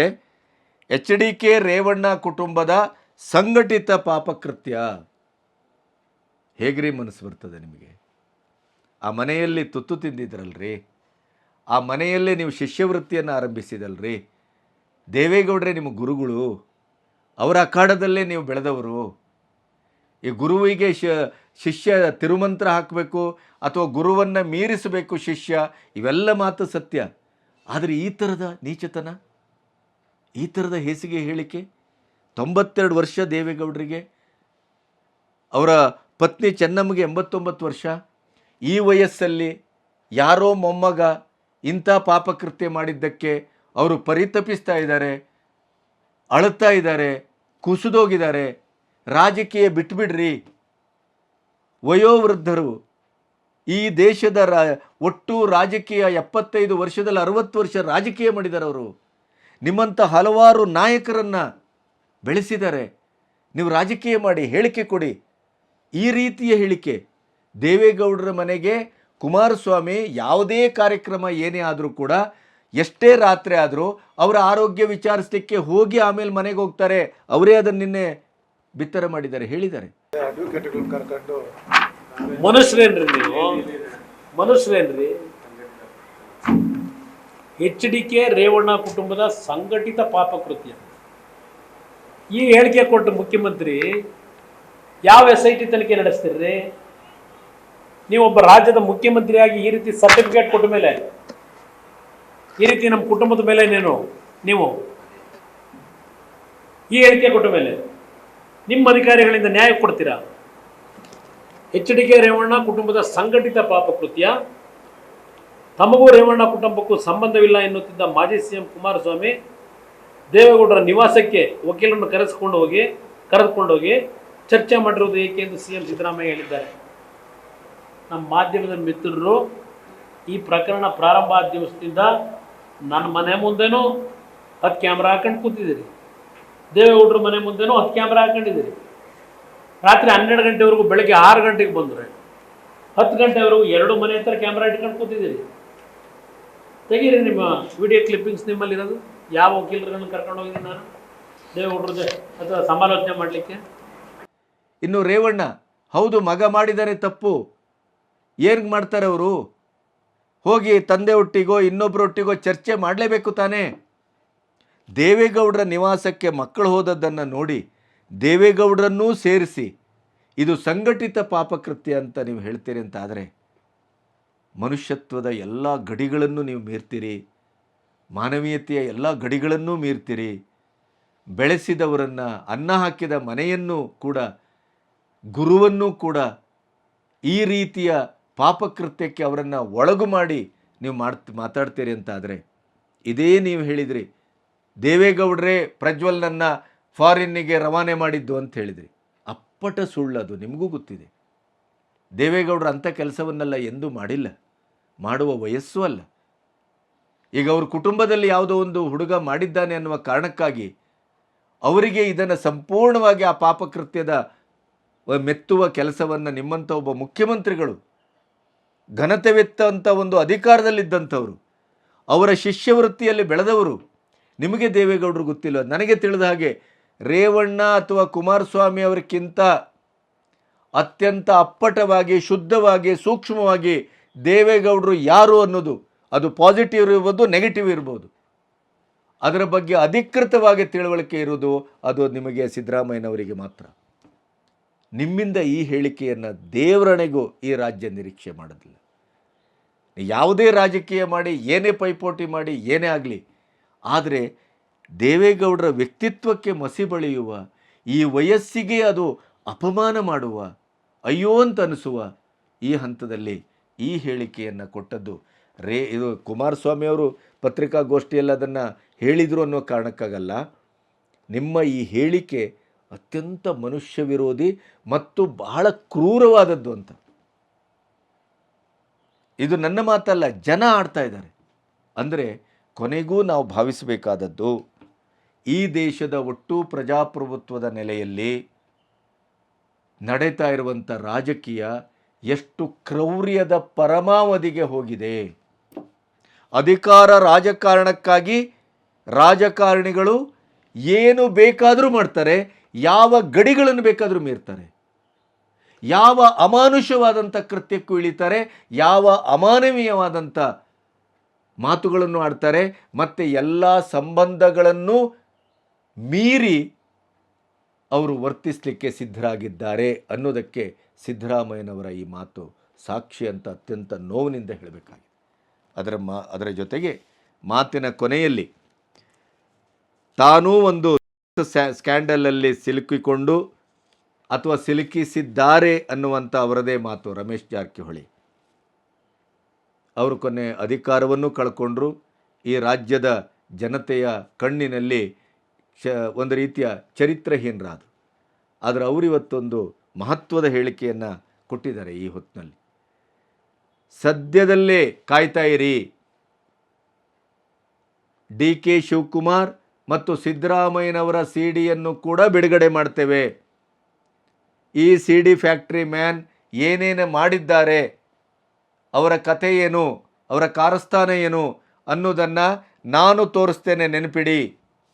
HDK ರೇವಣ್ಣ ಕುಟುಂಬದ ಸಂಘಟಿತ ಪಾಪಕೃತ್ಯ. ಹೇಗ್ರಿ ಮನಸ್ಸು ಬರ್ತದೆ ನಿಮಗೆ? ಆ ಮನೆಯಲ್ಲಿ ತುತ್ತು ತಿಂದಿದ್ರಲ್ರಿ, ಆ ಮನೆಯಲ್ಲೇ ನೀವು ಶಿಷ್ಯವೃತ್ತಿಯನ್ನು ಆರಂಭಿಸಿದಲ್ರಿ. ದೇವೇಗೌಡರೇ ನಿಮ್ಮ ಗುರುಗಳು, ಅವರ ಅಖಾಡದಲ್ಲೇ ನೀವು ಬೆಳೆದವರು. ಈ ಗುರುವಿಗೆ ಶಿಷ್ಯ ತಿರುಮಂತ್ರ ಹಾಕಬೇಕು ಅಥವಾ ಗುರುವನ್ನು ಮೀರಿಸಬೇಕು ಶಿಷ್ಯ, ಇವೆಲ್ಲ ಮಾತು ಸತ್ಯ. ಆದರೆ ಈ ಥರದ ನೀಚತನ, ಈ ಥರದ ಹೇಸಿಗೆ ಹೇಳಿಕೆ, 92 ವರ್ಷ ದೇವೇಗೌಡರಿಗೆ, ಅವರ ಪತ್ನಿ ಚೆನ್ನಮ್ಮಗೆ 89 ವರ್ಷ. ಈ ವಯಸ್ಸಲ್ಲಿ ಯಾರೋ ಮೊಮ್ಮಗ ಇಂಥ ಪಾಪಕೃತ್ಯ ಮಾಡಿದ್ದಕ್ಕೆ ಅವರು ಪರಿತಪಿಸ್ತಾ ಇದ್ದಾರೆ, ಅಳುತ್ತಾ ಇದ್ದಾರೆ, ಕುಸಿದೋಗಿದ್ದಾರೆ. ರಾಜಕೀಯ ಬಿಟ್ಬಿಡ್ರಿ. ವಯೋವೃದ್ಧರು ಈ ದೇಶದ ಒಟ್ಟು ರಾಜಕೀಯ 75 ವರ್ಷದಲ್ಲಿ 60 ವರ್ಷ ರಾಜಕೀಯ ಮಾಡಿದ್ದಾರೆ ಅವರು. ನಿಮ್ಮಂಥ ಹಲವಾರು ನಾಯಕರನ್ನು ಬೆಳೆಸಿದ್ದಾರೆ. ನೀವು ರಾಜಕೀಯ ಮಾಡಿ ಹೇಳಿಕೆ ಕೊಡಿ. ಈ ರೀತಿಯ ಹೇಳಿಕೆ ದೇವೇಗೌಡರ ಮನೆಗೆ ಕುಮಾರಸ್ವಾಮಿ ಯಾವುದೇ ಕಾರ್ಯಕ್ರಮ ಏನೇ ಆದರೂ ಕೂಡ, ಎಷ್ಟೇ ರಾತ್ರಿ ಆದರೂ ಅವರ ಆರೋಗ್ಯ ವಿಚಾರಿಸಲಿಕ್ಕೆ ಹೋಗಿ ಆಮೇಲೆ ಮನೆಗೆ ಹೋಗ್ತಾರೆ. ಅವರೇ ಅದನ್ನು ನಿನ್ನೆ ಬಿತ್ತರ ಮಾಡಿದ್ದಾರೆ, ಹೇಳಿದ್ದಾರೆ. ಮನುಷ್ಯರೇನ್ರಿ ನೀವು? ಮನುಷ್ಯರೇನ್ರಿ? HDK ರೇವಣ್ಣ ಕುಟುಂಬದ ಸಂಘಟಿತ ಪಾಪಕೃತ್ಯ ಈ ಹೇಳಿಕೆ ಕೊಟ್ಟ ಮುಖ್ಯಮಂತ್ರಿ ಯಾವ SIT ತನಿಖೆ ನಡೆಸ್ತೀರ್ರಿ? ನೀವೊಬ್ಬ ರಾಜ್ಯದ ಮುಖ್ಯಮಂತ್ರಿಯಾಗಿ ಈ ರೀತಿ ಸರ್ಟಿಫಿಕೇಟ್ ಕೊಟ್ಟ ಮೇಲೆ, ಈ ರೀತಿ ನಮ್ಮ ಕುಟುಂಬದ ಮೇಲೆ ನೀವು ಈ ಹೇಳಿಕೆ ಕೊಟ್ಟ ಮೇಲೆ ನಿಮ್ಮ ಅಧಿಕಾರಿಗಳಿಂದ ನ್ಯಾಯ ಕೊಡ್ತೀರಾ? HDK ರೇವಣ್ಣ ಕುಟುಂಬದ ಸಂಘಟಿತ ಪಾಪಕೃತ್ಯ, ತಮಗೂ ರೇವಣ್ಣ ಕುಟುಂಬಕ್ಕೂ ಸಂಬಂಧವಿಲ್ಲ ಎನ್ನುತ್ತಿದ್ದ ಮಾಜಿ CM ಕುಮಾರಸ್ವಾಮಿ ದೇವೇಗೌಡರ ನಿವಾಸಕ್ಕೆ ವಕೀಲರನ್ನು ಕರೆದುಕೊಂಡು ಹೋಗಿ ಚರ್ಚೆ ಮಾಡಿರುವುದು ಏಕೆ ಎಂದು CM ಸಿದ್ದರಾಮಯ್ಯ ಹೇಳಿದ್ದಾರೆ. ನಮ್ಮ ಮಾಧ್ಯಮದ ಮಿತ್ರರು ಈ ಪ್ರಕರಣ ಪ್ರಾರಂಭ ಆದ ದಿವಸದಿಂದ ನನ್ನ ಮನೆ ಮುಂದೆನೂ 10 ಕ್ಯಾಮ್ರಾ ಹಾಕೊಂಡು ಕೂತಿದ್ದೀರಿ, ದೇವೇಗೌಡರ ಮನೆ ಮುಂದೆನೂ 10 ಕ್ಯಾಮ್ರಾ ಹಾಕೊಂಡಿದ್ದೀರಿ. ರಾತ್ರಿ 12 ಗಂಟೆವರೆಗೂ, ಬೆಳಗ್ಗೆ 6 ಗಂಟೆಗೆ ಬಂದರೆ 10 ಗಂಟೆವರೆಗೂ 2 ಮನೆ ಹತ್ರ ಕ್ಯಾಮ್ರಾ ಇಟ್ಕೊಂಡು ಕೂತಿದ್ದೀರಿ. ತೆಗೀರಿ ನಿಮ್ಮ ವಿಡಿಯೋ ಕ್ಲಿಪ್ಪಿಂಗ್ಸ್ ನಿಮ್ಮಲ್ಲಿರೋದು. ಯಾವ ವಕೀಲರನ್ನು ಕರ್ಕೊಂಡು ಹೋಗಿದ್ದೀನಿ ನಾನು ದೇವೇಗೌಡರ ಅಥವಾ ಸಮಾಲೋಚನೆ ಮಾಡಲಿಕ್ಕೆ? ಇನ್ನು ರೇವಣ್ಣ, ಹೌದು ಮಗ ಮಾಡಿದರೆ ತಪ್ಪು, ಏನು ಮಾಡ್ತಾರೆ ಅವರು? ಹೋಗಿ ತಂದೆ ಒಟ್ಟಿಗೋ ಇನ್ನೊಬ್ಬರೊಟ್ಟಿಗೋ ಚರ್ಚೆ ಮಾಡಲೇಬೇಕು ತಾನೇ. ದೇವೇಗೌಡರ ನಿವಾಸಕ್ಕೆ ಮಕ್ಕಳು ಹೋದದ್ದನ್ನು ನೋಡಿ ದೇವೇಗೌಡರನ್ನೂ ಸೇರಿಸಿ ಇದು ಸಂಘಟಿತ ಪಾಪಕೃತ್ಯ ಅಂತ ನೀವು ಹೇಳ್ತೀರಿ ಅಂತ ಆದರೆ, ಮನುಷ್ಯತ್ವದ ಎಲ್ಲ ಗಡಿಗಳನ್ನು ನೀವು ಮೀರ್ತೀರಿ, ಮಾನವೀಯತೆಯ ಎಲ್ಲ ಗಡಿಗಳನ್ನೂ ಮೀರ್ತೀರಿ. ಬೆಳೆಸಿದವರನ್ನು, ಅನ್ನ ಹಾಕಿದ ಮನೆಯನ್ನು ಕೂಡ, ಗುರುವನ್ನೂ ಕೂಡ ಈ ರೀತಿಯ ಪಾಪಕೃತ್ಯಕ್ಕೆ ಅವರನ್ನು ಒಳಗು ಮಾಡಿ ನೀವು ಮಾತಾಡ್ತೀರಿ ಅಂತಾದರೆ, ಇದೇ ನೀವು ಹೇಳಿದ್ರಿ ದೇವೇಗೌಡರೇ ಪ್ರಜ್ವಲ್ನನ್ನು ಫಾರಿನ್ನಿಗೆ ರವಾನೆ ಮಾಡಿದ್ದು ಅಂತ ಹೇಳಿದ್ರಿ. ಅಪ್ಪಟ ಸುಳ್ಳದು, ನಿಮಗೂ ಗೊತ್ತಿದೆ. ದೇವೇಗೌಡರು ಅಂಥ ಕೆಲಸವನ್ನೆಲ್ಲ ಎಂದೂ ಮಾಡಿಲ್ಲ, ಮಾಡುವ ವಯಸ್ಸೂ ಅಲ್ಲ. ಈಗ ಅವ್ರ ಕುಟುಂಬದಲ್ಲಿ ಯಾವುದೋ ಒಂದು ಹುಡುಗ ಮಾಡಿದ್ದಾನೆ ಅನ್ನುವ ಕಾರಣಕ್ಕಾಗಿ ಅವರಿಗೆ ಇದನ್ನು ಸಂಪೂರ್ಣವಾಗಿ ಆ ಪಾಪಕೃತ್ಯದ ಮೆತ್ತುವ ಕೆಲಸವನ್ನು ನಿಮ್ಮಂಥ ಒಬ್ಬ ಮುಖ್ಯಮಂತ್ರಿಗಳು, ಘನತೆವೆತ್ತಂಥ ಒಂದು ಅಧಿಕಾರದಲ್ಲಿದ್ದಂಥವರು, ಅವರ ಶಿಷ್ಯವೃತ್ತಿಯಲ್ಲಿ ಬೆಳೆದವರು, ನಿಮಗೆ ದೇವೇಗೌಡರು ಗೊತ್ತಿಲ್ಲ. ನನಗೆ ತಿಳಿದ ಹಾಗೆ ರೇವಣ್ಣ ಅಥವಾ ಕುಮಾರಸ್ವಾಮಿ ಅವರಿಗಿಂತ ಅತ್ಯಂತ ಅಪ್ಪಟವಾಗಿ, ಶುದ್ಧವಾಗಿ, ಸೂಕ್ಷ್ಮವಾಗಿ ದೇವೇಗೌಡರು ಯಾರು ಅನ್ನೋದು, ಅದು ಪಾಸಿಟಿವ್ ಇರ್ಬೋದು, ನೆಗೆಟಿವ್ ಇರ್ಬೋದು, ಅದರ ಬಗ್ಗೆ ಅಧಿಕೃತವಾಗಿ ತಿಳುವಳಿಕೆ ಇರುವುದು ಅದು ನಿಮಗೆ ಸಿದ್ದರಾಮಯ್ಯನವರಿಗೆ ಮಾತ್ರ. ನಿಮ್ಮಿಂದ ಈ ಹೇಳಿಕೆಯನ್ನು ದೇವರಣೆಗೂ ಈ ರಾಜ್ಯ ನಿರೀಕ್ಷೆ ಮಾಡೋದಿಲ್ಲ. ಯಾವುದೇ ರಾಜಕೀಯ ಮಾಡಿ, ಏನೇ ಪೈಪೋಟಿ ಮಾಡಿ, ಏನೇ ಆಗಲಿ, ಆದರೆ ದೇವೇಗೌಡರ ವ್ಯಕ್ತಿತ್ವಕ್ಕೆ ಮಸಿ ಬಳಿಯುವ, ಈ ವಯಸ್ಸಿಗೆ ಅದು ಅಪಮಾನ ಮಾಡುವ, ಅಯ್ಯೋ ಅಂತ ಅನಿಸುವ ಈ ಹಂತದಲ್ಲಿ ಈ ಹೇಳಿಕೆಯನ್ನು ಕೊಟ್ಟದ್ದು ಇದು ಕುಮಾರಸ್ವಾಮಿ ಅವರು ಪತ್ರಿಕಾಗೋಷ್ಠಿಯಲ್ಲಿ ಅದನ್ನು ಹೇಳಿದರು ಅನ್ನೋ ಕಾರಣಕ್ಕಾಗಲ್ಲ. ನಿಮ್ಮ ಈ ಹೇಳಿಕೆ ಅತ್ಯಂತ ಮನುಷ್ಯ ವಿರೋಧಿ ಮತ್ತು ಬಹಳ ಕ್ರೂರವಾದದ್ದು ಅಂತ. ಇದು ನನ್ನ ಮಾತಲ್ಲ, ಜನ ಆಡ್ತಾ ಇದ್ದಾರೆ. ಅಂದರೆ ಕೊನೆಗೂ ನಾವು ಭಾವಿಸಬೇಕಾದದ್ದು, ಈ ದೇಶದ ಒಟ್ಟು ಪ್ರಜಾಪ್ರಭುತ್ವದ ನೆಲೆಯಲ್ಲಿ ನಡೀತಾ ಇರುವಂಥ ರಾಜಕೀಯ ಎಷ್ಟು ಕ್ರೌರ್ಯದ ಪರಮಾವಧಿಗೆ ಹೋಗಿದೆ. ಅಧಿಕಾರ ರಾಜಕಾರಣಕ್ಕಾಗಿ ರಾಜಕಾರಣಿಗಳು ಏನು ಬೇಕಾದರೂ ಮಾಡ್ತಾರೆ, ಯಾವ ಗಡಿಗಳನ್ನು ಬೇಕಾದರೂ ಮೀರ್ತಾರೆ, ಯಾವ ಅಮಾನುಷವಾದಂಥ ಕೃತ್ಯಕ್ಕೂ ಇಳಿತಾರೆ, ಯಾವ ಅಮಾನವೀಯವಾದಂಥ ಮಾತುಗಳನ್ನು ಆಡ್ತಾರೆ, ಮತ್ತು ಎಲ್ಲ ಸಂಬಂಧಗಳನ್ನು ಮೀರಿ ಅವರು ವರ್ತಿಸಲಿಕ್ಕೆ ಸಿದ್ಧರಾಗಿದ್ದಾರೆ ಅನ್ನೋದಕ್ಕೆ ಸಿದ್ದರಾಮಯ್ಯನವರ ಈ ಮಾತು ಸಾಕ್ಷಿ ಅಂತ ಅತ್ಯಂತ ನೋವಿನಿಂದ ಹೇಳಬೇಕಾಗಿದೆ. ಅದರ ಜೊತೆಗೆ ಮಾತಿನ ಕೊನೆಯಲ್ಲಿ ತಾನೂ ಒಂದು ಸ್ಕ್ಯಾಂಡಲಲ್ಲಿ ಸಿಲುಕಿಕೊಂಡು ಅಥವಾ ಸಿಲುಕಿಸಿದ್ದಾರೆ ಅನ್ನುವಂಥ ಅವರದೇ ಮಾತು. ರಮೇಶ್ ಜಾರಕಿಹೊಳಿ ಅವರು ಕೊನೆ ಅಧಿಕಾರವನ್ನು ಕಳ್ಕೊಂಡ್ರು. ಈ ರಾಜ್ಯದ ಜನತೆಯ ಕಣ್ಣಿನಲ್ಲಿ ಒಂದು ರೀತಿಯ ಚರಿತ್ರಹೀನರಾದರು. ಆದರೆ ಅವರಿವತ್ತೊಂದು ಮಹತ್ವದ ಹೇಳಿಕೆಯನ್ನು ಕೊಟ್ಟಿದ್ದಾರೆ ಈ ಹೊತ್ತಿನಲ್ಲಿ. ಸದ್ಯದಲ್ಲೇ ಕಾಯ್ತಾ ಇರಿ, ಡಿ ಕೆ ಶಿವಕುಮಾರ್ ಮತ್ತು ಸಿದ್ದರಾಮಯ್ಯನವರ ಸಿಡಿಯನ್ನು ಕೂಡ ಬಿಡುಗಡೆ ಮಾಡ್ತೇವೆ. ಈ ಸಿಡಿ ಫ್ಯಾಕ್ಟ್ರಿ ಮ್ಯಾನ್ ಏನೇನು ಮಾಡಿದ್ದಾರೆ, ಅವರ ಕತೆ ಏನು, ಅವರ ಕಾರಸ್ಥಾನ ಏನು ಅನ್ನೋದನ್ನು ನಾನು ತೋರಿಸ್ತೇನೆ, ನೆನಪಿಡಿ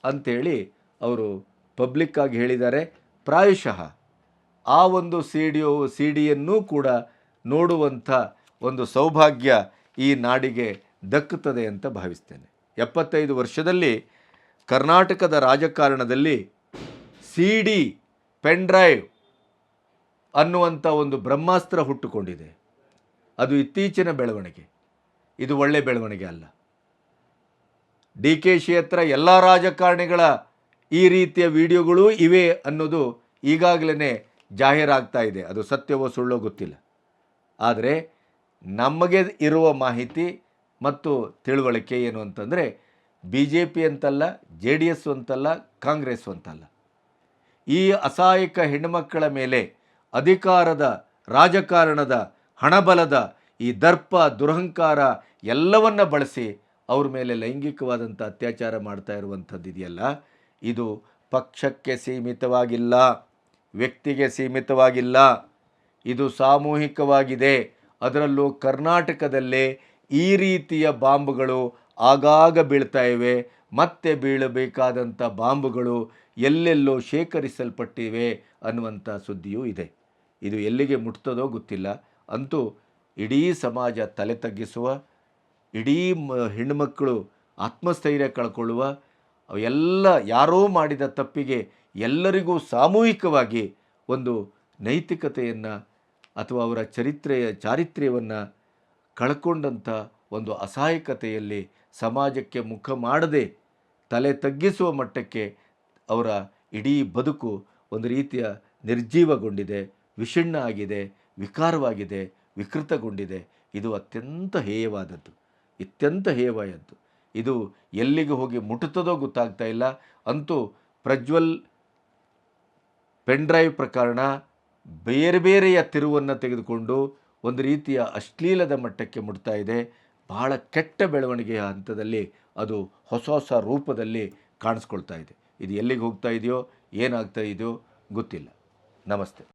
ಅಂಥೇಳಿ ಅವರು ಪಬ್ಲಿಕ್ ಆಗಿ ಹೇಳಿದ್ದಾರೆ. ಪ್ರಾಯಶಃ ಆ ಒಂದು ಸಿಡಿಯನ್ನು ಕೂಡ ನೋಡುವಂಥ ಒಂದು ಸೌಭಾಗ್ಯ ಈ ನಾಡಿಗೆ ದಕ್ಕುತ್ತದೆ ಅಂತ ಭಾವಿಸ್ತೇನೆ. 75 ವರ್ಷದಲ್ಲಿ ಕರ್ನಾಟಕದ ರಾಜಕಾರಣದಲ್ಲಿ ಸಿಡಿ ಪೆನ್ ಡ್ರೈವ್ ಅನ್ನುವಂಥ ಒಂದು ಬ್ರಹ್ಮಾಸ್ತ್ರ ಹುಟ್ಟುಕೊಂಡಿದೆ. ಅದು ಇತ್ತೀಚಿನ ಬೆಳವಣಿಗೆ, ಇದು ಒಳ್ಳೆ ಬೆಳವಣಿಗೆ ಅಲ್ಲ. ಡಿ ಕೆ ಶಿ ಹತ್ರ ಎಲ್ಲ ರಾಜಕಾರಣಿಗಳ ಈ ರೀತಿಯ ವಿಡಿಯೋಗಳು ಇವೆ ಅನ್ನೋದು ಈಗಾಗಲೇ ಜಾಹೀರಾಗ್ತಾ ಇದೆ. ಅದು ಸತ್ಯವೋ ಸುಳ್ಳೋ ಗೊತ್ತಿಲ್ಲ. ಆದರೆ ನಮಗೆ ಇರುವ ಮಾಹಿತಿ ಮತ್ತು ತಿಳುವಳಿಕೆ ಏನು ಅಂತಂದರೆ, ಬಿ ಜೆ ಪಿ ಅಂತಲ್ಲ, JDS ಅಂತಲ್ಲ, ಕಾಂಗ್ರೆಸ್ ಅಂತಲ್ಲ, ಈ ಅಸಹಾಯಕ ಹೆಣ್ಣುಮಕ್ಕಳ ಮೇಲೆ ಅಧಿಕಾರದ, ರಾಜಕಾರಣದ, ಹಣಬಲದ ಈ ದರ್ಪ, ದುರಹಂಕಾರ ಎಲ್ಲವನ್ನ ಬಳಸಿ ಅವ್ರ ಮೇಲೆ ಲೈಂಗಿಕವಾದಂಥ ಅತ್ಯಾಚಾರ ಮಾಡ್ತಾ ಇರುವಂಥದ್ದು ಇದೆಯಲ್ಲ, ಇದು ಪಕ್ಷಕ್ಕೆ ಸೀಮಿತವಾಗಿಲ್ಲ, ವ್ಯಕ್ತಿಗೆ ಸೀಮಿತವಾಗಿಲ್ಲ, ಇದು ಸಾಮೂಹಿಕವಾಗಿದೆ. ಅದರಲ್ಲೂ ಕರ್ನಾಟಕದಲ್ಲೇ ಈ ರೀತಿಯ ಬಾಂಬ್ಗಳು ಆಗಾಗ ಬೀಳ್ತಾ ಇವೆ. ಮತ್ತೆ ಬೀಳಬೇಕಾದಂಥ ಬಾಂಬುಗಳು ಎಲ್ಲೆಲ್ಲೋ ಶೇಖರಿಸಲ್ಪಟ್ಟಿವೆ ಅನ್ನುವಂಥ ಸುದ್ದಿಯೂ ಇದೆ. ಇದು ಎಲ್ಲಿಗೆ ಮುಟ್ತದೋ ಗೊತ್ತಿಲ್ಲ. ಅಂತೂ ಇಡೀ ಸಮಾಜ ತಲೆ ತಗ್ಗಿಸುವ, ಇಡೀ ಹೆಣ್ಣುಮಕ್ಕಳು ಆತ್ಮಸ್ಥೈರ್ಯ ಕಳ್ಕೊಳ್ಳುವ, ಎಲ್ಲ ಯಾರೋ ಮಾಡಿದ ತಪ್ಪಿಗೆ ಎಲ್ಲರಿಗೂ ಸಾಮೂಹಿಕವಾಗಿ ಒಂದು ನೈತಿಕತೆಯನ್ನು ಅಥವಾ ಅವರ ಚಾರಿತ್ರ್ಯವನ್ನು ಕಳ್ಕೊಂಡಂಥ ಒಂದು ಅಸಹಾಯಕತೆಯಲ್ಲಿ ಸಮಾಜಕ್ಕೆ ಮುಖ ಮಾಡದೆ ತಲೆ ತಗ್ಗಿಸುವ ಮಟ್ಟಕ್ಕೆ ಅವರ ಇಡೀ ಬದುಕು ಒಂದು ರೀತಿಯ ನಿರ್ಜೀವಗೊಂಡಿದೆ, ವಿಷಣ್ಣ ಆಗಿದೆ, ವಿಕಾರವಾಗಿದೆ, ವಿಕೃತಗೊಂಡಿದೆ. ಇದು ಅತ್ಯಂತ ಹೇಯವಾದದ್ದು, ಅತ್ಯಂತ ಹೇಯವಾದದ್ದು. ಇದು ಎಲ್ಲಿಗೆ ಹೋಗಿ ಮುಟ್ಟುತ್ತದೋ ಗೊತ್ತಾಗ್ತಾ ಇಲ್ಲ. ಅಂತೂ ಪ್ರಜ್ವಲ್ ಪೆನ್ಡ್ರೈವ್ ಪ್ರಕರಣ ಬೇರೆ ಬೇರೆಯ ತಿರುವನ್ನು ತೆಗೆದುಕೊಂಡು ಒಂದು ರೀತಿಯ ಅಶ್ಲೀಲದ ಮಟ್ಟಕ್ಕೆ ಮುಟ್ತಾ ಇದೆ. ಬಹಳ ಕೆಟ್ಟ ಬೆಳವಣಿಗೆಯ ಹಂತದಲ್ಲಿ ಅದು ಹೊಸ ಹೊಸ ರೂಪದಲ್ಲಿ ಕಾಣಿಸ್ಕೊಳ್ತಾ ಇದೆ. ಇದು ಎಲ್ಲಿಗೆ ಹೋಗ್ತಾ ಇದೆಯೋ, ಏನಾಗ್ತಾ ಇದೆಯೋ ಗೊತ್ತಿಲ್ಲ. ನಮಸ್ತೆ.